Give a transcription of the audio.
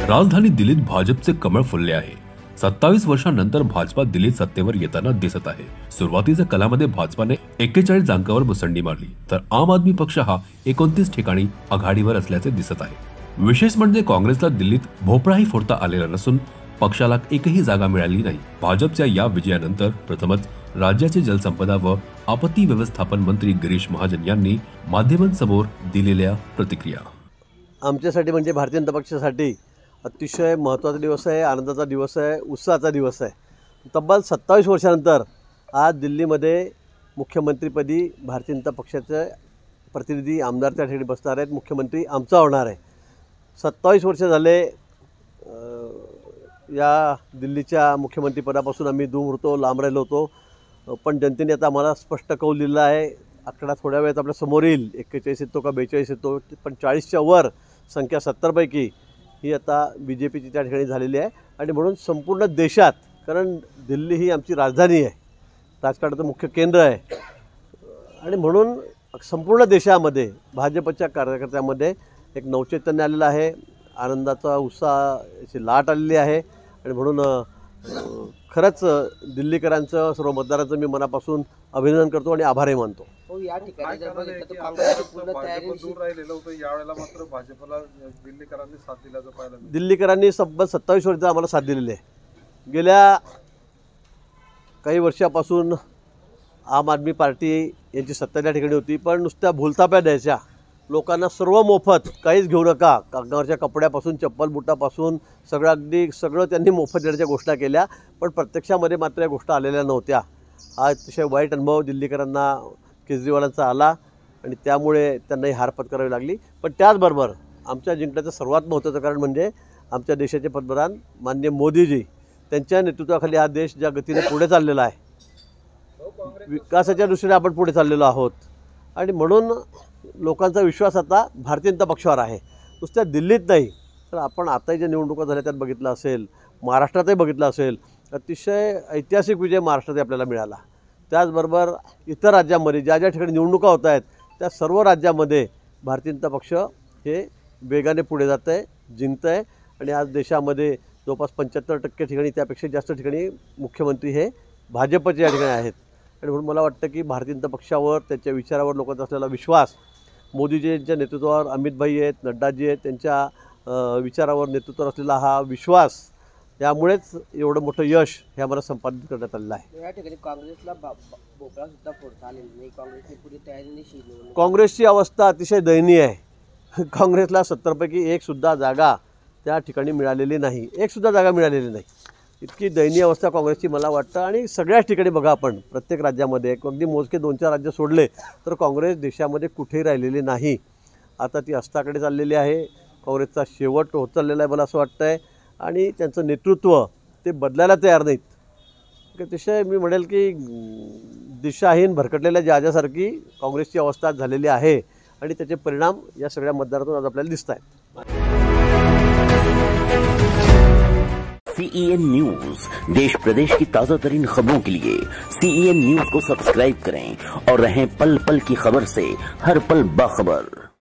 राजधानी दिल्लीत भाजपचे कमळ फुलले आहे। 27 वर्षांनंतर भाजपा दिल्लीत सत्तेवर येताना दिसत आहे। सुरुवातीच्या कालामध्ये भाजपाने 41 जागांवर मुसंडी मारली, तर आम आदमी पक्ष हा 29 ठिकाणी आघाडीवर असल्याचे दिसत आहे। विशेष म्हणजे काँग्रेसला दिल्लीत भोपळाही फोडता आलेला नसून पक्षाला एकही जागा मिळाली नाही। भाजपच्या या विजयानंतर प्रथमच राज्याचे जलसंपदा व आपत्ती व्यवस्थापन मंत्री गिरीश महाजन यांनी माध्यमांसमोर दिलेल्या प्रतिक्रिया। आमच्यासाठी म्हणजे भारतीय जनता पक्षासाठी अतिशय महत्त्वाचा दिवस आहे, आनंदाचा दिवस आहे, उत्साहाचा दिवस आहे। तब्बल 27 वर्षानंतर आज दिल्लीमध्ये मुख्यमंत्रीपदी भारतीय जनता पक्षाचे प्रतिनिधी आमदार त्या ठिकाणी बसणार आहेत। मुख्यमंत्री आमचा होणार आहे। 27 वर्ष झाले या दिल्लीच्या मुख्यमंत्रीपदापासून आम्ही दूर होतो, लांब राहिलो होतो, पण जनतेने आता आम्हाला स्पष्ट कौल दिला आहे। आकडा थोड्या वेळात आपल्या समोर येईल, 41 येतो का 42 येतो, पण 40च्या वर संख्या 70 पैकी ही आता BJPची त्या ठिकाणी झालेली आहे। आणि म्हणून संपूर्ण देशात, कारण दिल्ली ही आमची राजधानी आहे, राजकारणाचं मुख्य केंद्र आहे, आणि म्हणून संपूर्ण देशामध्ये भाजपच्या कार्यकर्त्यांमध्ये एक नवचैतन्य आलेलं आहे, आनंदाचा उत्साहाची लाट आलेली आहे। आणि म्हणून खरंच दिल्लीकरांचं, सर्व मतदारांचं मी मनापासून अभिनंदन करतो आणि आभारही मानतो। या ठिकाणी जर बघितलं तर काँग्रेसची पूर्ण तयारी दूर राहिलेलं होतं, यावेळेला मात्र भाजपला दिल्लीकरांनी साथ दिल्याचं पाहिलं। दिल्लीकरांनी तब्बल 27 वर्ष आम्हाला साथ दिलेली आहे। गेल्या काही वर्षापासून आम आदमी पार्टी यांची सत्ता त्या ठिकाणी होती, पण नुसत्या भूलथाप्या द्यायच्या, लोकांना सर्व मोफत, काहीच घेऊ नका, कागदावरच्या कपड्यापासून चप्पल बुटापासून सगळं अगदी सगळं त्यांनी मोफत देण्याच्या घोषणा केल्या, पण प्रत्यक्षामध्ये मात्र या गोष्टी आलेल्या नव्हत्या। हा अतिशय वाईट अनुभव दिल्लीकरांना केजरीवालांचा आला आणि त्यामुळे त्यांनाही हार पत्करावी लागली। पण त्याचबरोबर आमच्या जिंकण्याचं सर्वात महत्त्वाचं कारण म्हणजे आमच्या देशाचे पंतप्रधान माननीय मोदीजी, त्यांच्या नेतृत्वाखाली हा देश ज्या गतीने पुढे चाललेला आहे, विकासाच्या दृष्टीने आपण पुढे चाललेलो आहोत, आणि म्हणून लोकांचा विश्वास आता भारतीय जनता पक्षावर आहे। नुसत्या दिल्लीत नाही, तर आपण आताही ज्या निवडणुका झाल्या त्यात बघितलं असेल, महाराष्ट्रातही बघितलं असेल, अतिशय ऐतिहासिक विजय महाराष्ट्रात आपल्याला मिळाला। त्याचबरोबर इतर राज्यांमध्ये ज्या ज्या ठिकाणी निवडणुका होत आहेत त्या सर्व राज्यांमध्ये भारतीय जनता पक्ष हे वेगाने पुढे जात आहे, जिंकत आहे, आणि आज देशामध्ये जवळपास 75% ठिकाणी, त्यापेक्षा जास्त ठिकाणी मुख्यमंत्री हे भाजपचे या ठिकाणी आहेत। आणि म्हणून मला वाटतं की भारतीय जनता पक्षावर, त्यांच्या विचारावर लोकांचा असलेला विश्वास, मोदीजींच्या नेतृत्वावर अमितभाई आहेत, नड्डाजी आहेत, त्यांच्या विचारावर, नेतृत्वावर असलेला हा विश्वास, यामुळेच एवढं मोठं यश हे आम्हाला संपादित करण्यात आलेलं आहे। या ठिकाणी काँग्रेसला भोपळा सुद्धा फोडता आलेला नाही, काँग्रेसने पुरी तयारी नाही। काँग्रेसची अवस्था अतिशय दयनीय आहे। काँग्रेसला 70 पैकी एक सुद्धा जागा त्या ठिकाणी मिळालेली नाही, एक सुद्धा जागा मिळालेली नाही। इतकी दयनीय अवस्था काँग्रेसची मला वाटतं। आणि सगळ्याच ठिकाणी बघा, आपण प्रत्येक राज्यामध्ये अगदी मोजके 2-4 राज्य सोडले तर काँग्रेस देशामध्ये कुठेही राहिलेली नाही। आता ती अस्ताकडे चाललेली आहे, काँग्रेसचा शेवट होत चाललेला आहे मला असं वाटतं आहे, आणि त्यांचं नेतृत्व ते बदलायला तयार नाहीत। अतिशय मी म्हणेल की दिशाहीन भरकटलेल्या जहाजासारखी काँग्रेसची अवस्था झालेली आहे, आणि त्याचे परिणाम या सगळ्या मतदारातून आज आपल्याला दिसत आहेत। CEN न्यूज, देश प्रदेश की ताजा तरीन खबरों के लिए CEN न्यूज को सब्सक्राइब करें और रहें पल पल की खबर से हर पल बाखबर।